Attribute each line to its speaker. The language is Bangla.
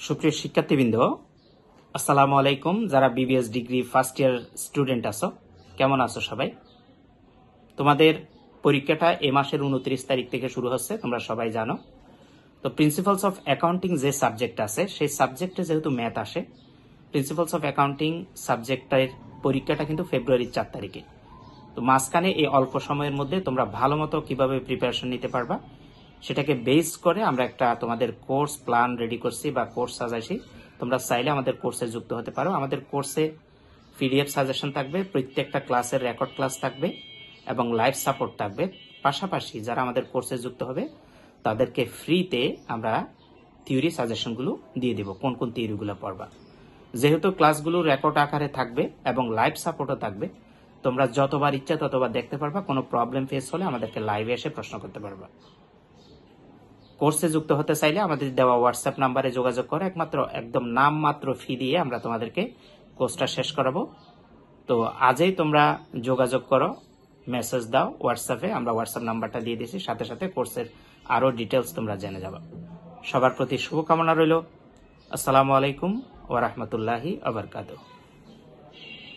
Speaker 1: সুপ্রিয় শিক্ষার্থীবৃন্দ, আসসালামু আলাইকুম। যারা BBS degree first year student আছো, কেমন আছো সবাই? তোমাদের পরীক্ষাটা এই মাসের 29 তারিখ থেকে শুরু হচ্ছে, তোমরা সবাই জানো। তো প্রিন্সিপালস অফ অ্যাকাউন্টিং যে সাবজেক্ট আছে, সেই সাবজেক্টে যেহেতু ম্যাথ আসে, প্রিন্সিপালস অফ অ্যাকাউন্টিং সাবজেক্টের পরীক্ষাটা কিন্তু ফেব্রুয়ারির 4 তারিখে। তো মাঝখানে এই অল্প সময়ের মধ্যে তোমরা ভালো মতো কিভাবে প্রিপারেশন নিতে পারবা সেটাকে বেস করে আমরা একটা তোমাদের কোর্স প্ল্যান রেডি করছি বা কোর্স সাজাইছি। তোমরা চাইলে আমাদের কোর্সে যুক্ত হতে পারো। আমাদের কোর্সে পিডিএফ সাজেশন থাকবে, প্রত্যেকটা ক্লাসের রেকর্ড ক্লাস থাকবে এবং লাইভ সাপোর্ট থাকবে। পাশাপাশি যারা আমাদের কোর্সে যুক্ত হবে তাদেরকে ফ্রিতে আমরা থিওরি সাজেশনগুলো দিয়ে দেব, কোন কোন থিওরিগুলো পড়বা। যেহেতু ক্লাসগুলো রেকর্ড আকারে থাকবে এবং লাইভ সাপোর্টও থাকবে, তোমরা যতবার ইচ্ছা ততবার দেখতে পারবা। কোনো প্রবলেম ফেস হলে আমাদেরকে লাইভে এসে প্রশ্ন করতে পারবা। কোর্সে যুক্ত হতে চাইলে আমাদের দেওয়া হোয়াটসঅ্যাপ নাম্বারে যোগাযোগ করে একদম নাম মাত্র ফি দিয়ে আমরা তোমাদেরকে কোর্সটা শেষ করাবো। তো আজই তোমরা যোগাযোগ করো, মেসেজ দাও হোয়াটসঅ্যাপে, আমরা হোয়াটসঅ্যাপ নাম্বারটা দিয়ে দিয়েছি। সাথে সাথে কোর্সের আরো ডিটেলস তোমরা জেনে যাবে। সবার প্রতি শুভকামনা রইল। আসসালামু আলাইকুম ওয়া রাহমাতুল্লাহি ওয়া বারাকাতুহু।